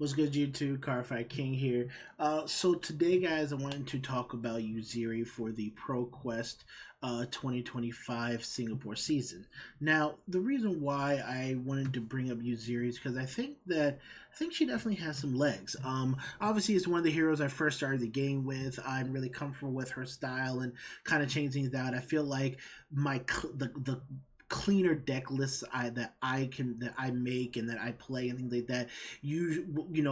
What's good, YouTube? Carfi King here. So today, guys, I wanted to talk about Yuzeri for the ProQuest 2025 Singapore season. Now, the reason why I wanted to bring up Yuzeri is because I think she definitely has some legs. Obviously, it's one of the heroes I first started the game with. I'm really comfortable with her style and kind of changing things out. I feel like the cleaner deck lists that I make and that I play and things like that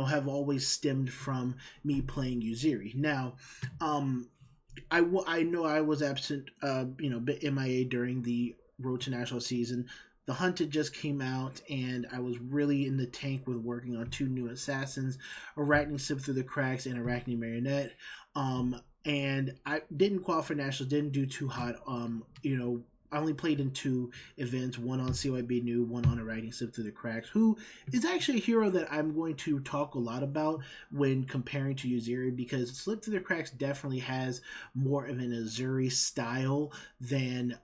have always stemmed from me playing Uzuri. Now, I know I was absent, bit MIA during the Road to National season. The Hunted just came out, and I was really in the tank with working on two new assassins, Arachne Slip Through the Cracks and Arachne Marionette. And I didn't qualify for Nationals, didn't do too hot. I only played in two events, one on CYB New, one on Arachne Slip Through the Cracks, who is actually a hero that I'm going to talk a lot about when comparing to Yuzeri, because Slip Through the Cracks definitely has more of an Uzuri style than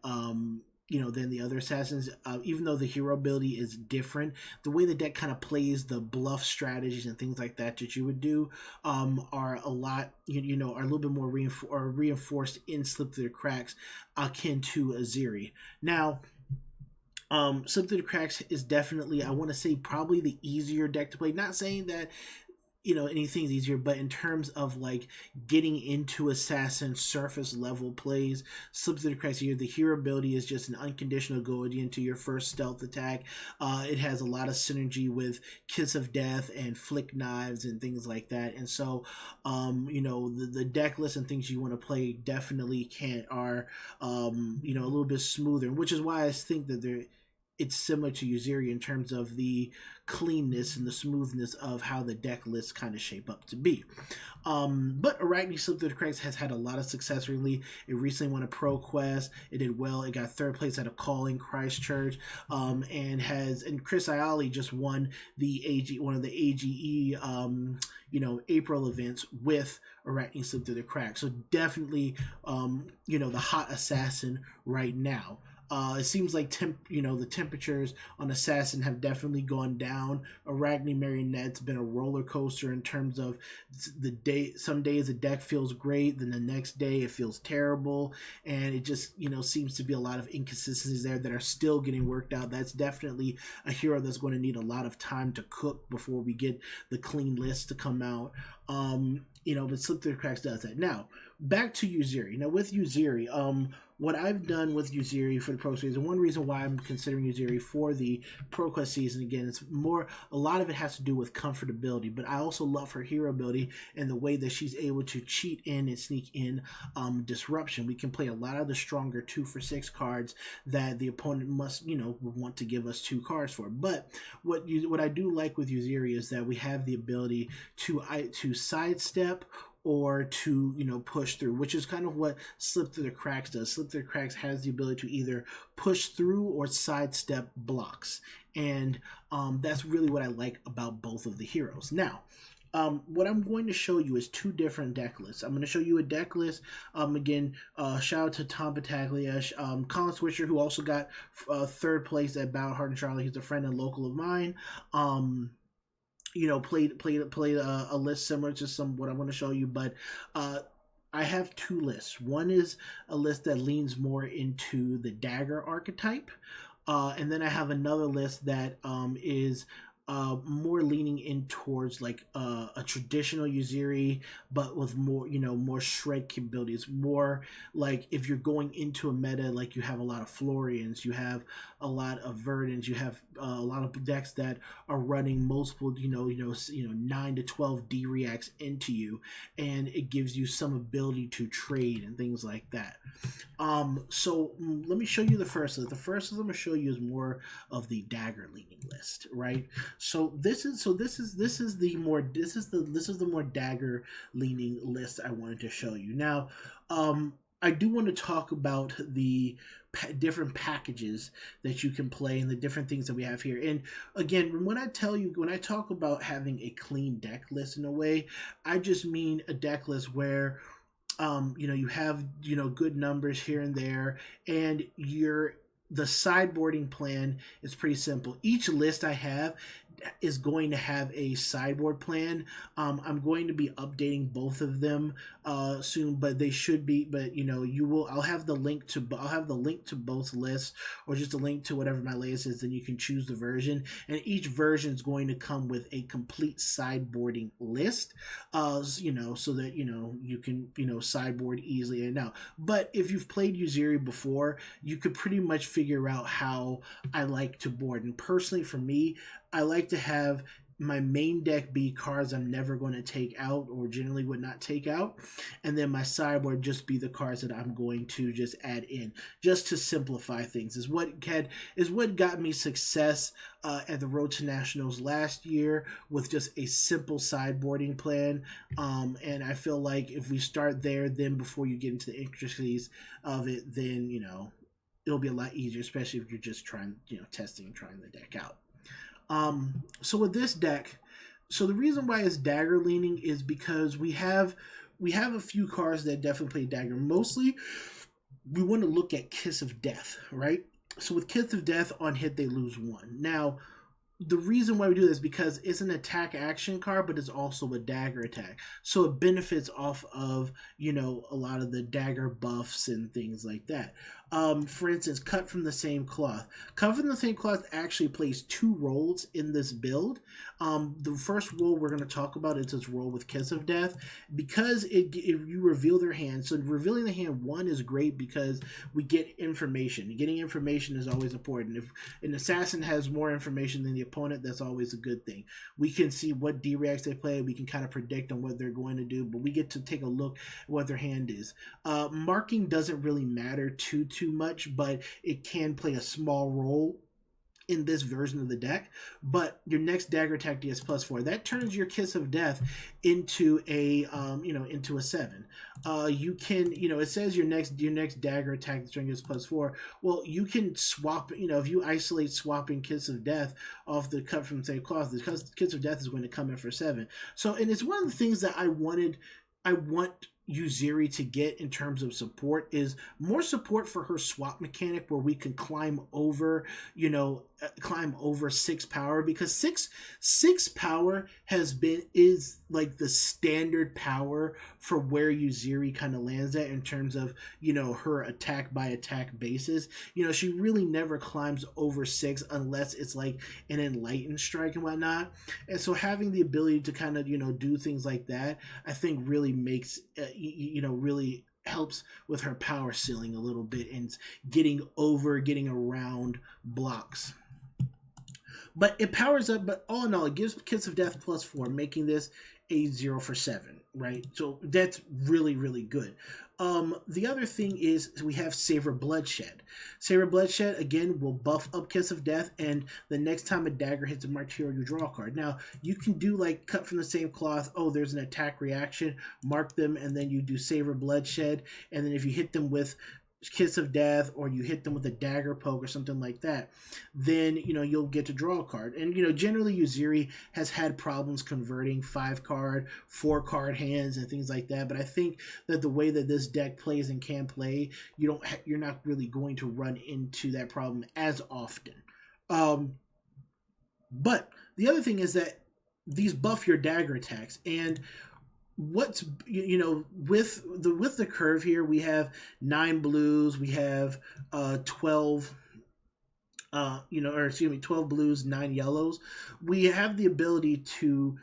than the other assassins. Even though the hero ability is different, the way the deck kind of plays the bluff strategies and things like that you would do are a lot, are a little bit more reinforced in Slip Through the Cracks, akin to Uzuri. Now, Slip Through the Cracks is definitely, I want to say, probably the easier deck to play. Not saying that anything's easier, but in terms of like getting into assassin surface level plays, Slip Through the Cracks here, the hero ability is just an unconditional go into your first stealth attack. It has a lot of synergy with Kiss of Death and Flick Knives and things like that, and so the deck list and things you want to play definitely are a little bit smoother, which is why I think that it's similar to Yuzeri in terms of the cleanness and the smoothness of how the deck lists kind of shape up to be. But Arachne Slip Through the Cracks has had a lot of success recently. It recently won a ProQuest. It did well. It got third place at a call in Christchurch, and Chris Ayali just won one of the AGE April events with Arachne Slip Through the Cracks. So definitely the hot assassin right now. It seems like the temperatures on Assassin have definitely gone down. Arachne Marionette's been a roller coaster in terms of the day. Some days the deck feels great, then the next day it feels terrible, and it just seems to be a lot of inconsistencies there that are still getting worked out. That's definitely a hero that's going to need a lot of time to cook before we get the clean list to come out. But Slip Through the Cracks does that. Now, back to Yuzeri. Now, with Yuzeri, what I've done with Yuzeri for the Pro season, one reason why I'm considering Yuzeri for the ProQuest season, again, a lot of it has to do with comfortability, but I also love her hero ability and the way that she's able to cheat in and sneak in disruption. We can play a lot of the stronger 2-for-6 cards that the opponent must, want to give us 2 cards for. But what I do like with Yuzeri is that we have the ability to sidestep or to push through, which is kind of what Slip Through the Cracks does. Slip Through the Cracks has the ability to either push through or sidestep blocks, and that's really what I like about both of the heroes. Now, what I'm going to show you is 2 different deck lists. I'm going to show you a deck list. Again, shout out to Tom Battaglia, Colin Swisher, who also got third place at Battle Hard in Charlotte. He's a friend and local of mine. Played a list similar to what I want to show you, but I have 2 lists. One is a list that leans more into the dagger archetype, and then I have another list that is more leaning in towards like a traditional Yuzeri, but with more shred capabilities. More like if you're going into a meta, like you have a lot of Florians, you have a lot of Verdants, you have a lot of decks that are running multiple 9 to 12 D reacts into you, and it gives you some ability to trade and things like that. So let me show you the first list. The first list I'm going to show you is more of the dagger leaning list, right? So this is the more dagger leaning list I wanted to show you. Now, I do want to talk about the different packages that you can play and the different things that we have here. And again, when I talk about having a clean deck list in a way, I just mean a deck list where you have good numbers here and there, and the sideboarding plan is pretty simple. Each list I have is going to have a sideboard plan. I'm going to be updating both of them soon, but they should be. But you know, you will. I'll have the link to. I'll have the link to both lists, or just a link to whatever my latest is. Then you can choose the version, and each version is going to come with a complete sideboarding list. You know, so that you know you can sideboard easily and out. But if you've played Yuzeri before, you could pretty much figure out how I like to board. And personally, for me, I like to have my main deck be cards I'm never going to take out or generally would not take out, and then my sideboard just be the cards that I'm going to just add in, just to simplify things. Is what got me success at the Road to Nationals last year, with just a simple sideboarding plan. And I feel like if we start there, then before you get into the intricacies of it, then it'll be a lot easier, especially if you're just trying testing and trying the deck out. So with this deck, so the reason why it's dagger leaning is because we have a few cards that definitely play dagger. Mostly, we want to look at Kiss of Death, right? So with Kiss of Death, on hit they lose 1. Now, the reason why we do this is because it's an attack action card, but it's also a dagger attack. So it benefits off of, a lot of the dagger buffs and things like that. For instance, Cut from the Same Cloth. Cut from the Same Cloth actually plays 2 roles in this build. The first role we're going to talk about is its role with Kiss of Death, because if you reveal their hand. So revealing the hand, 1, is great because we get information. Getting information is always important. If an assassin has more information than the opponent, that's always a good thing. We can see what D-reacts they play. We can kind of predict on what they're going to do, but we get to take a look at what their hand is. Marking doesn't really matter too much, but it can play a small role in this version of the deck. But your next dagger attack DS +4, that turns your Kiss of Death into a into a 7. You can, it says your next dagger attack turn gets +4. Well, you can swap, if you isolate swapping Kiss of Death off the Cut from the Same Cloth, the Kiss of Death is going to come in for 7. So, and it's one of the things that I want Yuzeri to get in terms of support, is more support for her swap mechanic, where we can climb over 6 power, because six power is like the standard power for where Yuzeri kind of lands at in terms of her attack by attack basis. She really never climbs over 6 unless it's like an enlightened strike and whatnot. And so having the ability to kind of do things like that, I think really makes really helps with her power ceiling a little bit and getting around blocks. But it powers up, but all in all, it gives Kiss of Death +4, making this a 0 for 7, right? So that's really, really good. The other thing is we have Savor Bloodshed. Savor Bloodshed, again, will buff up Kiss of Death, and the next time a dagger hits a martyr, you draw a card. Now, you can do like Cut from the Same Cloth. Oh, there's an attack reaction. Mark them, and then you do Savor Bloodshed. And then if you hit them with Kiss of Death, or you hit them with a dagger poke or something like that, then you'll get to draw a card. And generally Yuzeri has had problems converting 5-card, 4-card hands and things like that, but I think that the way that this deck plays and can play, you're not really going to run into that problem as often. But the other thing is that these buff your dagger attacks, and what's with the curve here, we have 9 blues, we have 12 12 blues, 9 yellows. We have the ability to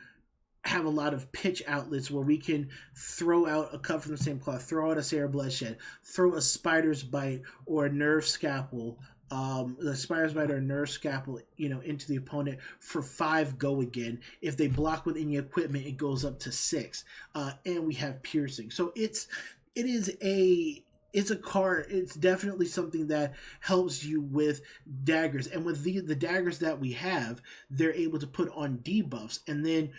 have a lot of pitch outlets where we can throw out a Cut from the Same Cloth, throw out a Savor Bloodshed, throw a Spider's Bite or a Nerve Scalpel, the Spider's Bite or Nerve Scalpel, into the opponent for 5 go again. If they block with any equipment, it goes up to 6. And we have Piercing. So it's a card. It's definitely something that helps you with daggers. And with the daggers that we have, they're able to put on debuffs. And then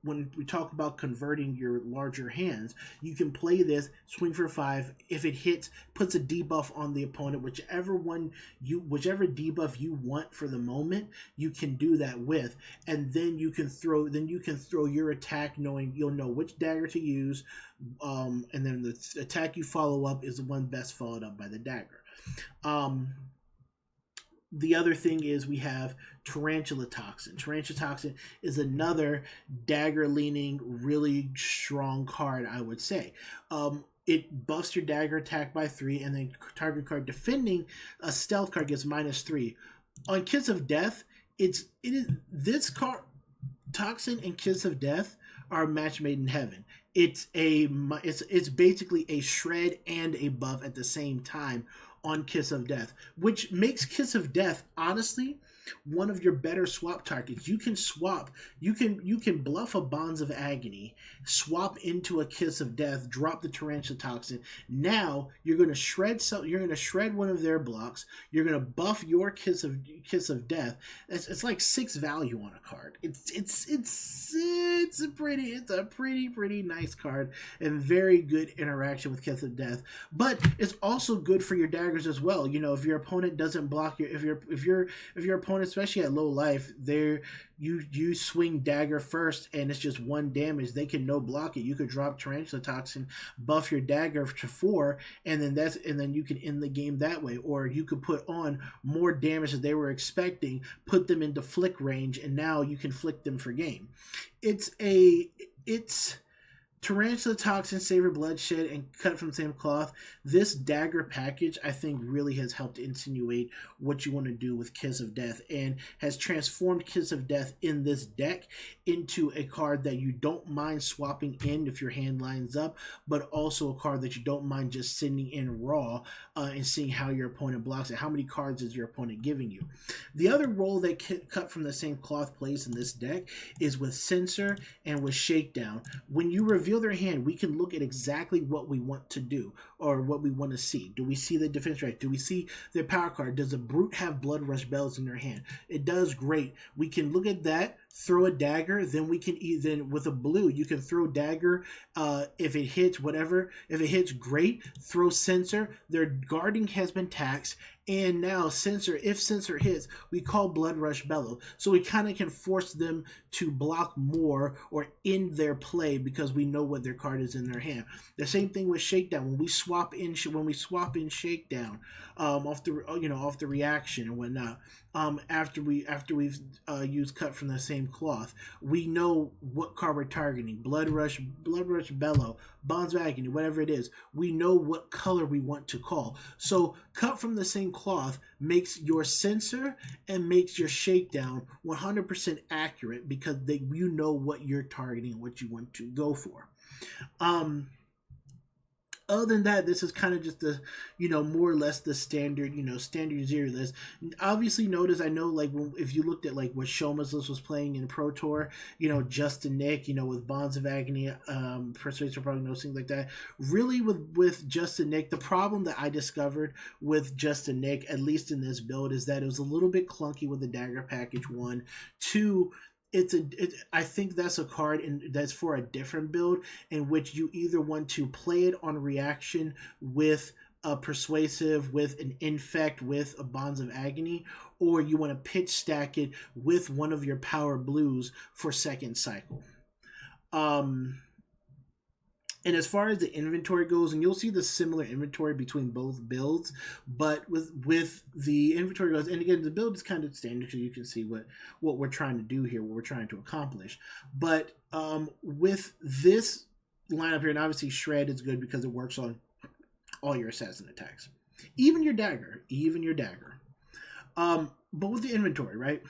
when we talk about converting your larger hands, you can play this, swing for 5. If it hits, puts a debuff on the opponent, whichever debuff you want for the moment, you can do that with. And then you can throw your attack, knowing you'll know which dagger to use. And then the attack you follow up is the one best followed up by the dagger. the other thing is we have Tarantula Toxin. Tarantula Toxin is another dagger leaning, really strong card, I would say. It buffs your dagger attack by 3, and then target card defending a stealth card gets -3. On Kiss of Death, it is this card, Toxin and Kiss of Death are a match made in heaven. It's basically a shred and a buff at the same time on Kiss of Death, which makes Kiss of Death honestly one of your better swap targets. You can swap, you can bluff a Bonds of Agony, swap into a Kiss of Death, drop the Tarantula Toxin. Now you're going to shred one of their blocks. You're going to buff your Kiss of Death. It's like 6 value on a card. It's a pretty nice card and very good interaction with Kiss of Death. But it's also good for your daggers as well. You know, if your opponent doesn't block your if your opponent, especially at low life, you swing dagger first and it's just 1 damage, they can no block it. You could drop Tarantula Toxin, buff your dagger to 4, and then you can end the game that way. Or you could put on more damage that they were expecting, put them into flick range, and now you can flick them for game. It's Tarantula Toxin, Savor Bloodshed, and Cut from the Same Cloth. This dagger package, I think, really has helped insinuate what you want to do with Kiss of Death, and has transformed Kiss of Death in this deck into a card that you don't mind swapping in if your hand lines up, but also a card that you don't mind just sending in raw and seeing how your opponent blocks it. How many cards is your opponent giving you? The other role that Cut from the Same Cloth plays in this deck is with Censor and with Shakedown. When you reveal their hand, we can look at exactly what we want to do or what we want to see. Do we see the defense right? Do we see their power card? Does a Brute have Blood Rush Bells in their hand? It does, great. We can look at that, throw a dagger, then we can then with a blue, you can throw dagger if it hits, whatever. If it hits, great. Throw Censor. Their guarding has been taxed, and now Censor, if Censor hits, we call Blood Rush Bellow. So we kind of can force them to block more or end their play because we know what their card is in their hand. The same thing with Shakedown. When we swap in Shakedown off the reaction and whatnot, after we've used Cut from the Same Cloth, we know what card we're targeting. Blood Rush Bellow, Bonds of Agony, whatever it is. We know what color we want to call. So Cut from the Same Cloth makes your Censor and makes your Shakedown 100% accurate because you know what you're targeting, what you want to go for. Other than that, this is kind of just the, more or less the standard Yuzeri list. Obviously, notice, I know, like, if you looked at, like, what Shoma's list was playing in Pro Tour, Justin Nick, with Bonds of Agony, Persuasive Prognosis, things like that. Really, with Justin Nick, the problem that I discovered with Justin Nick, at least in this build, is that it was a little bit clunky with the dagger package, 1. 2, I think that's a card that's for a different build in which you either want to play it on reaction with a Persuasive, with an Infect, with a Bonds of Agony, or you want to pitch stack it with one of your power blues for second cycle. And as far as the inventory goes, and you'll see the similar inventory between both builds, but with the inventory goes, and again, the build is kind of standard, so you can see what we're trying to do here, what we're trying to accomplish. But with this lineup here, and obviously Shred is good because it works on all your assassin attacks, even your dagger. But with the inventory, right?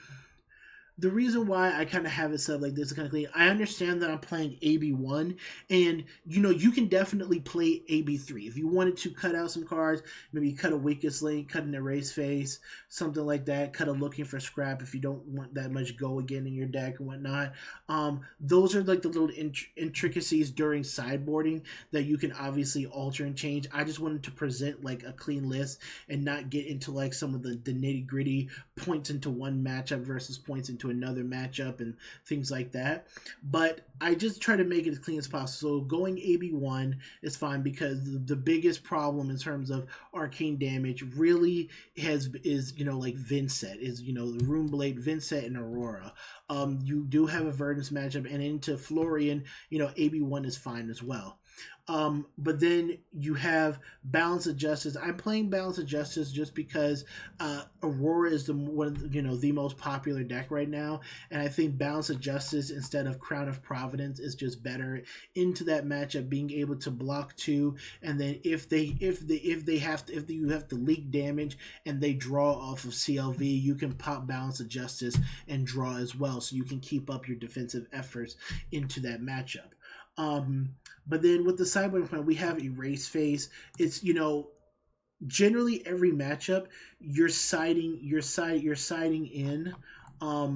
The reason why I kind of have it set up like this is kind of clean. I understand that I'm playing AB1, and you can definitely play AB3 if you wanted to cut out some cards. Maybe cut a Weakest Link, cut an Erase Face, something like that. Cut a Looking for Scrap if you don't want that much go again in your deck and whatnot. Those are like the little intricacies during sideboarding that you can obviously alter and change. I just wanted to present like a clean list and not get into like some of the nitty gritty points into one matchup versus points into another matchup and things like that. But I just try to make it as clean as possible. So going AB1 is fine because the biggest problem in terms of arcane damage really is like Vincent, is the Runeblade, Vincent, and Aurora. You do have a Verdance matchup, and into Florian, AB1 is fine as well. But then you have Balance of Justice. I'm playing Balance of Justice just because Aurora is the one of the most popular deck right now, and I think Balance of Justice instead of Crown of Providence is just better into that matchup, being able to block two, and then if you have to leak damage and they draw off of CLV, you can pop Balance of Justice and draw as well, so you can keep up your defensive efforts into that matchup. But then with the sideboard plan, we have Erase Phase. It's generally every matchup you're siding in. I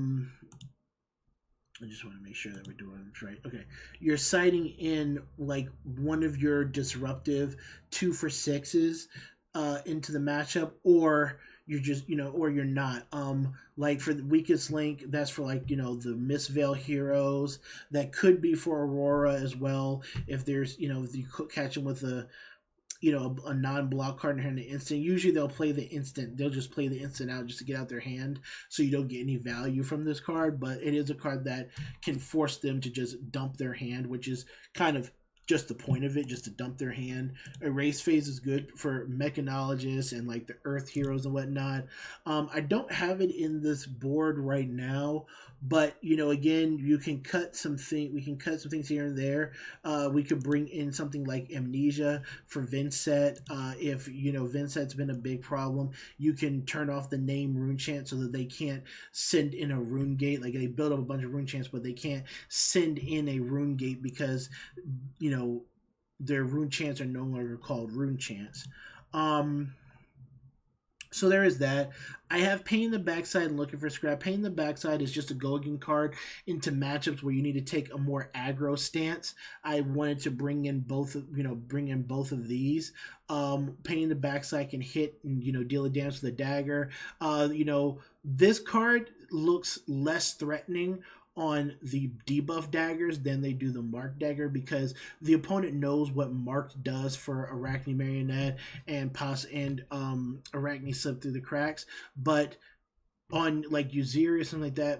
just want to make sure that we're doing this right. Okay, you're siding in like one of your disruptive 2 for 6s into the matchup, or you're just or you're not. Like for the weakest link, that's for like the Mistveil heroes. That could be for Aurora as well. If there's if you catch them with a non-block card in hand, the instant. Usually they'll play the instant. They'll just play the instant out just to get out their hand, so you don't get any value from this card. But it is a card that can force them to just dump their hand, which is kind of just the point of it, just to dump their hand. Erase Phase is good for mechanologists and like the Earth heroes and whatnot. I don't have it in this board right now, but again, you can cut we can cut some things here and there. We could bring in something like Amnesia for Vincent. If Vincent's been a big problem, you can turn off the name rune chant so that they can't send in a rune gate. Like they build up a bunch of rune chants, but they can't send in a rune gate because their rune chants are no longer called rune chants. So there is that. I have Pain in the Backside and Looking for Scrap. Pain in the Backside is just a go-again card into matchups where you need to take a more aggro stance. I wanted to bring in both of these. Pain in the Backside can hit and deal a damage with a dagger. This card looks less threatening on the debuff daggers than they do the mark dagger, because the opponent knows what mark does for Arachne Marionette and Arachne Slip Through the Cracks. But on like Yuzeri or something like that,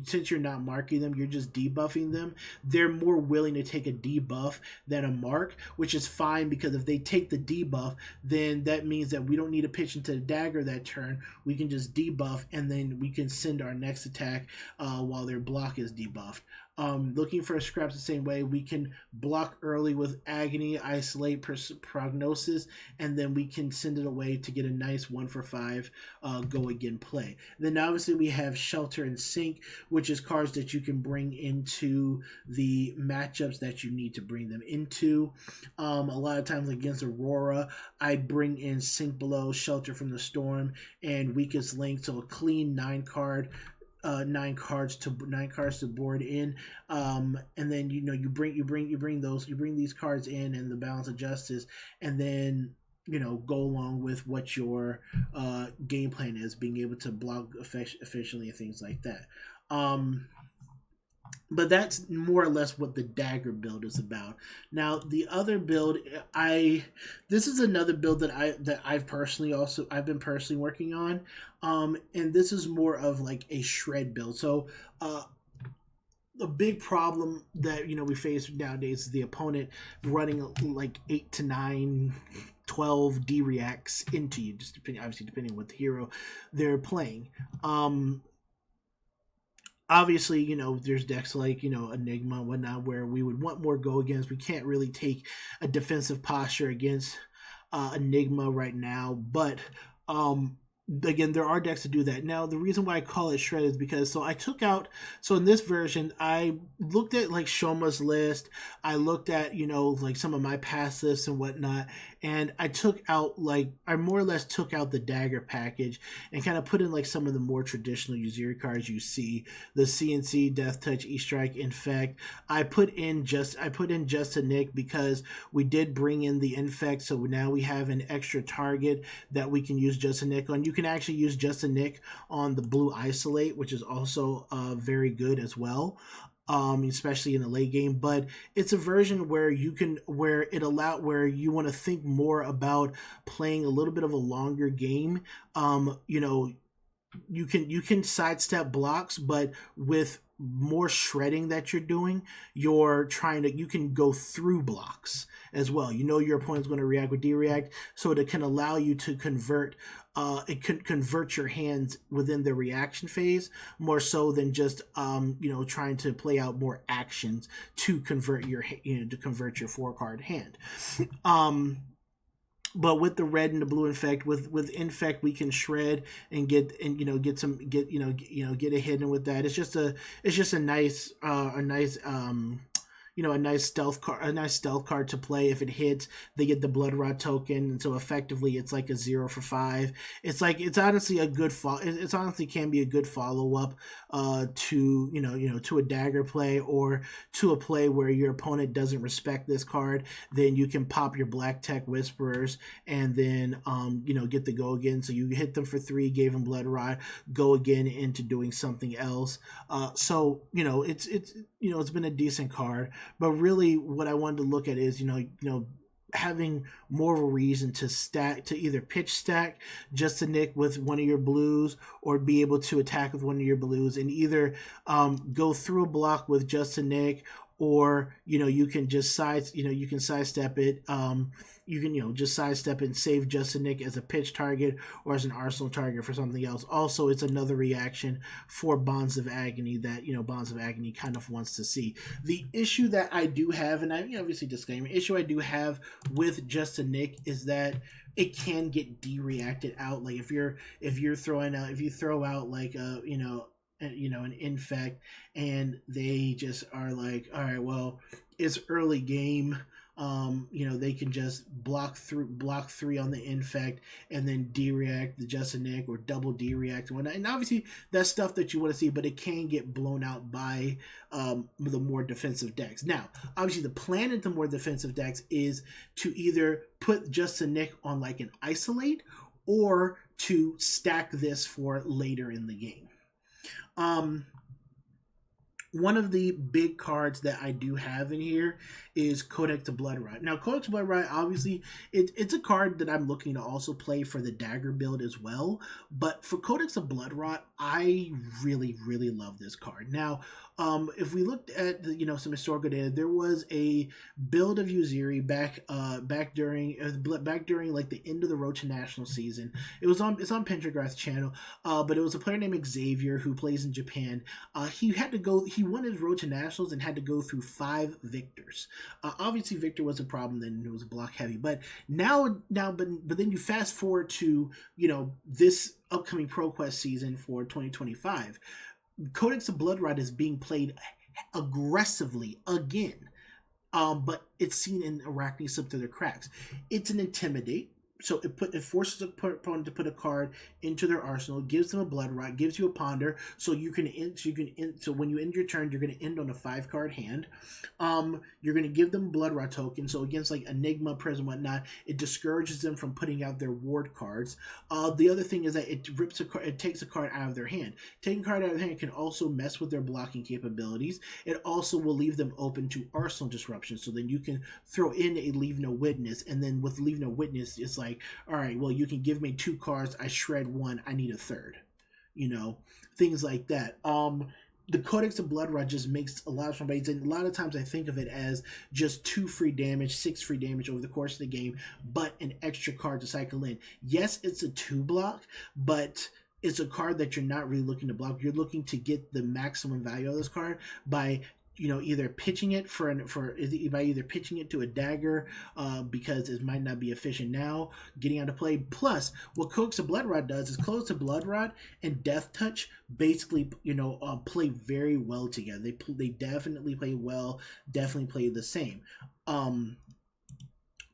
since you're not marking them, you're just debuffing them, they're more willing to take a debuff than a mark, which is fine, because if they take the debuff, then that means that we don't need to pitch into the dagger that turn. We can just debuff, and then we can send our next attack while their block is debuffed. Looking for Scraps the same way. We can block early with Agony, Isolate, Prognosis, and then we can send it away to get a nice 1-for-5 go again play. Then obviously we have Shelter and Sink, which is cards that you can bring into the matchups that you need to bring them into. A lot of times against Aurora, I bring in Sink Below, Shelter from the Storm, and Weakest Link, so a clean 9 cards to board in, and then you bring these cards in and the Balance of Justice, and then go along with what your game plan is, being able to block efficiently and things like that. But that's more or less what the dagger build is about. Now the other build, this is another build that I've been personally working on, and this is more of like a shred build. So a big problem that we face nowadays is the opponent running like 8 to 9 12 D-reacts into you, just depending on what the hero they're playing. Obviously, there's decks like, Enigma and whatnot, where we would want more go against. We can't really take a defensive posture against Enigma right now, but again, there are decks to do that. Now, the reason why I call it shred is because, in this version, I looked at like Shoma's list, I looked at, like some of my past lists and whatnot, and I more or less took out the dagger package and kind of put in like some of the more traditional Yuzeri cards you see, the CNC, Death Touch, E-Strike, Infect. I put in Just a Nick because we did bring in the Infect, so now we have an extra target that we can use Just a Nick on. You can actually use Just a Nick on the blue Isolate, which is also very good as well. Especially in the late game, but it's a version where you want to think more about playing a little bit of a longer game. you can sidestep blocks, but with more shredding that you're doing, you can go through blocks as well. You know your opponent's going to react with D-react, so it can allow you to it can convert your hands within the reaction phase more so than just trying to play out more actions to convert your 4 card hand. But with the red and the blue infect, with infect, we can shred and get a hit in with that. It's just a nice stealth card to play. If it hits, they get the blood rot token, and so effectively it's like a 0 for 5. It's honestly a good it's honestly can be a good follow up to a dagger play, or to a play where your opponent doesn't respect this card. Then you can pop your black tech whisperers and then get the go again. So you hit them for 3, gave them blood rot, go again into doing something else. So it's been a decent card. But really, what I wanted to look at is, having more of a reason to either pitch stack just a nick with one of your blues, or be able to attack with one of your blues, and either go through a block with just a nick, or you can just sidestep it. You can just sidestep and save Justin Nick as a pitch target or as an arsenal target for something else. Also, it's another reaction for Bonds of Agony that Bonds of Agony kind of wants to see. The issue that I do have, and I obviously disclaimer, issue I do have with Justin Nick is that it can get de-reacted out. Like if you throw out like an infect, and they just are like, all right, well, it's early game. They can just block 3 on the infect and then de-react the Justin Nick, or double de-react and whatnot. And obviously that's stuff that you want to see, but it can get blown out by the more defensive decks. Now, obviously the plan into more defensive decks is to either put Justin Nick on like an isolate, or to stack this for later in the game. One of the big cards that I do have in here is Codex to Bloodrot. Now, Codex to Bloodrot, obviously, it's a card that I'm looking to also play for the Dagger build as well. But for Codex to Bloodrot, I really, really love this card. Now, if we looked at some historical data, there was a build of Yuzeri back during like the end of the Road to National season. It's on Pendragrath's channel, but it was a player named Xavier who plays in Japan. He won his Road to Nationals and had to go through 5 victors. Obviously, Victor was a problem then; it was block heavy. But but then you fast forward to this upcoming ProQuest season for 2025. Codex of Bloodrot is being played aggressively again, but it's seen in Arachne slip through the cracks. It's an intimidate, so it forces the opponent to put a card into their arsenal, gives them a blood rot, gives you a ponder, so so when you end your turn, you're going to end on a 5-card hand. You're going to give them blood rot token, so against like Enigma, Prism, whatnot, it discourages them from putting out their ward cards. The other thing is that it takes a card out of their hand. Taking a card out of their hand can also mess with their blocking capabilities. It also will leave them open to arsenal disruption, so then you can throw in a Leave No Witness, and then with Leave No Witness, it's like, all right, well, you can give me 2 cards, I shred 1, I need a 3rd. Things like that. The Codex of Bloodrot just makes a lot of fun bites, and a lot of times I think of it as just 2 free damage, 6 free damage over the course of the game, but an extra card to cycle in. Yes, it's a 2 block, but it's a card that you're not really looking to block. You're looking to get the maximum value of this card by either pitching it by either pitching it to a dagger, because it might not be efficient now, getting out of play. Plus, what Codex of Bloodrot does is Codex to Bloodrot and Death Touch basically, play very well together. They definitely play well, definitely play the same.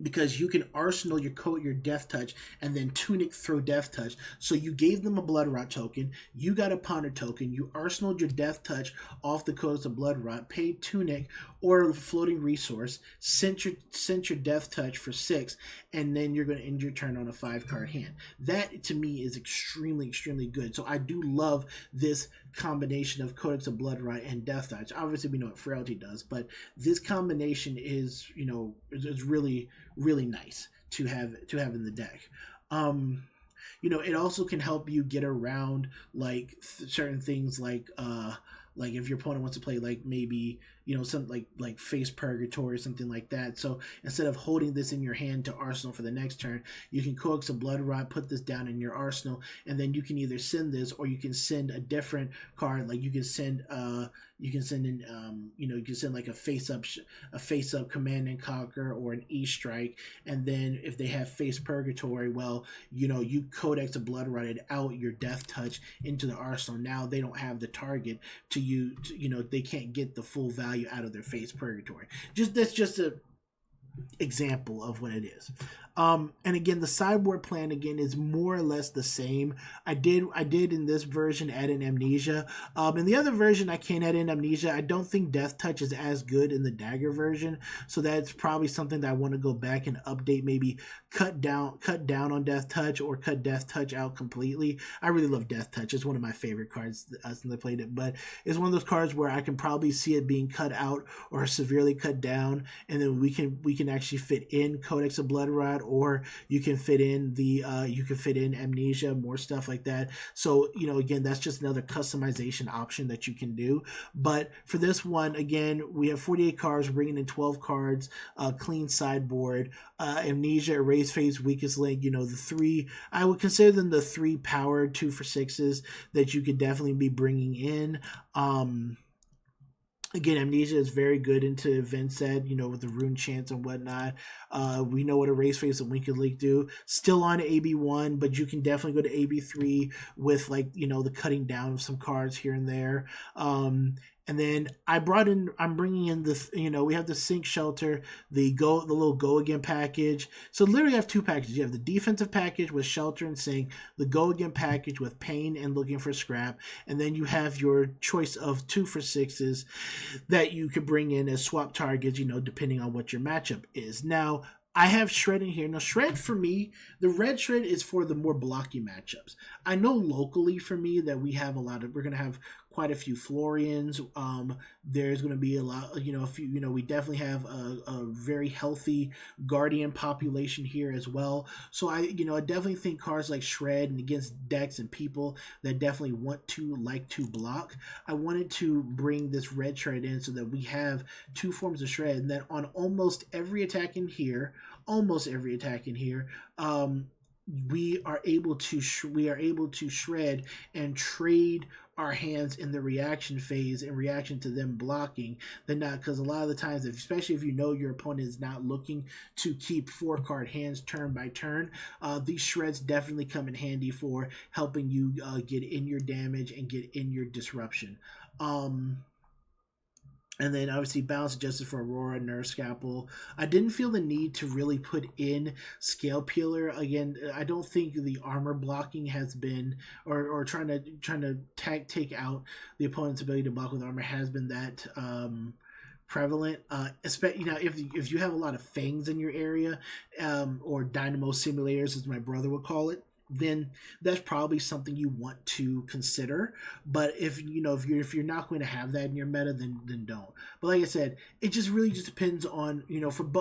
Because you can arsenal your Death Touch and then Tunic throw Death Touch. So you gave them a Blood Rot token, you got a Ponder token, you arsenaled your Death Touch off the Codes of Blood Rot, paid Tunic or Floating Resource, sent your Death Touch for 6, and then you're going to end your turn on a 5-card hand. That, to me, is extremely, extremely good. So I do love this combination of Codex of Bloodrot and Death Touch. Obviously, we know what Frailty does, but this combination is really, really nice to have in the deck. it also can help you get around like certain things like if your opponent wants to play like maybe some like face purgatory or something like that. So instead of holding this in your hand to arsenal for the next turn, you can coax a blood rot, put this down in your arsenal, and then you can either send this or you can send a different card. Like you can send you can send like a face up command and conquer or an e-strike, and then if they have face purgatory, well, you codex a blood rotted out your death touch into the arsenal. Now they don't have the target to you, they can't get the full value out of their face purgatory. That's just a example of what it is. And again, the sideboard plan again is more or less the same. I did in this version add in amnesia. In the other version I can't add in amnesia. I don't think death touch is as good in the dagger version, so that's probably something that I want to go back and update, maybe cut down on death touch or cut death touch out completely. I really love death touch. It's one of my favorite cards since I played it, but it's one of those cards where I can probably see it being cut out or severely cut down, and then we can actually fit in Codex of Blood Rod, or you can fit in amnesia, more stuff like that. So again, that's just another customization option that you can do. But for this one, again, we have 48 cards, we're bringing in 12 cards, clean sideboard, amnesia, erase phase, weakest link. The three, I would consider them the three power 2-for-6s that you could definitely be bringing in. Again, amnesia is very good into Vincent, with the rune chants and whatnot. We know what Erase Phase and Wicked Link do. Still on AB1, but you can definitely go to AB3 with the cutting down of some cards here and there. And then I'm bringing in this, we have the Sink Shelter, the little Go Again package. So literally I have two packages. You have the defensive package with Shelter and Sink, the Go Again package with Pain and Looking for Scrap, and then you have your choice of 2-for-6s that you could bring in as swap targets, depending on what your matchup is. Now, I have Shred in here. Now, Shred for me, the red Shred is for the more blocky matchups. I know locally for me that we're going to have quite a few Florians. There's going to be a lot, a few, we definitely have a very healthy Guardian population here as well. So I definitely think cards like Shred and against decks and people that definitely like to block, I wanted to bring this red Shred in so that we have two forms of Shred, and then on almost every attack in here, we are able to shred and trade our hands in the reaction phase in reaction to them blocking. Then not, because a lot of the times, especially if your opponent is not looking to keep 4-card hands turn by turn, these shreds definitely come in handy for helping you get in your damage and get in your disruption. And then obviously balance adjusted for Aurora, Nerve Scalpel. I didn't feel the need to really put in Scale Peeler. Again, I don't think the armor blocking has been, or trying to take out the opponent's ability to block with armor has been that prevalent. Especially if you have a lot of fangs in your area, or dynamo simulators, as my brother would call it, then that's probably something you want to consider. But if you're not going to have that in your meta, then don't. But like I said, it just really depends on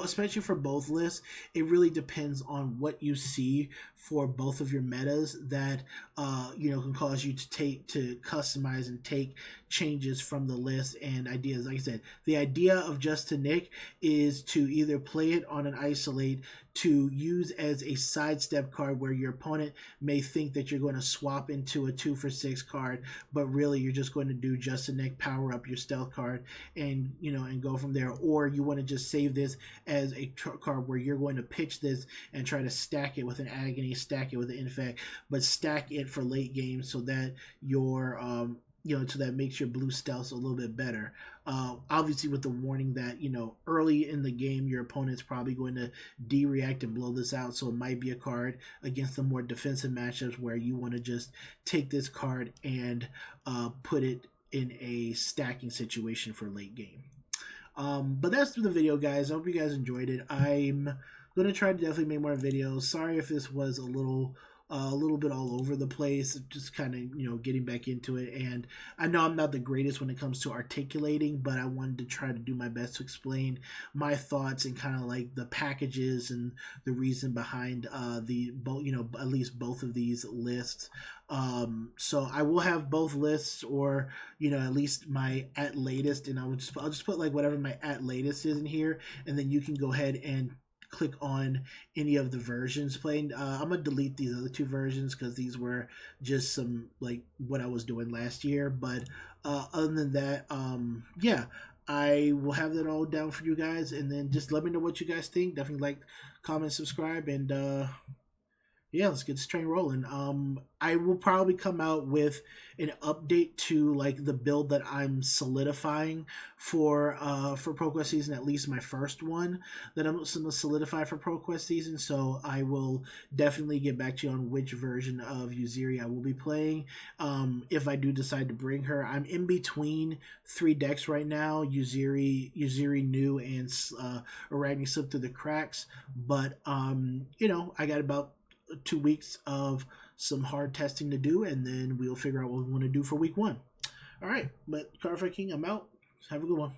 especially for both lists, it really depends on what you see for both of your metas that can cause you to customize and take changes from the list and ideas. Like I said, the idea of Just to Nick is to either play it on an isolate, to use as a sidestep card where your opponent may think that you're going to swap into a 2-for-6 card, but really you're just going to do Just to Nick, power up your stealth card, and go from there. Or you want to just save this as a card where you're going to pitch this and try to stack it with an Agony, stack it with an Infect, but stack it for late game so that your so that makes your blue stealth a little bit better. Obviously with the warning that, early in the game, your opponent's probably going to de-react and blow this out. So it might be a card against the more defensive matchups where you want to just take this card and put it in a stacking situation for late game. But that's the video, guys. I hope you guys enjoyed it. I'm going to try to definitely make more videos. Sorry if this was a little a little bit all over the place, just kind of, getting back into it. And I know I'm not the greatest when it comes to articulating, but I wanted to try to do my best to explain my thoughts and kind of like the packages and the reason behind the both, at least both of these lists. So I will have both lists, or at least my at latest, and I'll just put like whatever my at latest is in here, and then you can go ahead and click on any of the versions playing. I'm gonna delete these other two versions because these were just some like what I was doing last year. But other than that, yeah, I will have that all down for you guys, and then just let me know what you guys think. Definitely like, comment, subscribe, and yeah, let's get this train rolling. I will probably come out with an update to like the build that I'm solidifying for ProQuest season, at least my first one that I'm gonna solidify for ProQuest season. So I will definitely get back to you on which version of Yuzeri I will be playing. If I do decide to bring her, I'm in between three decks right now: Yuzeri new, and Arachne Slip Through the Cracks. But I got about 2 weeks of some hard testing to do, and then we'll figure out what we want to do for week one. All right, but Cardfight King, I'm out. Have a good one.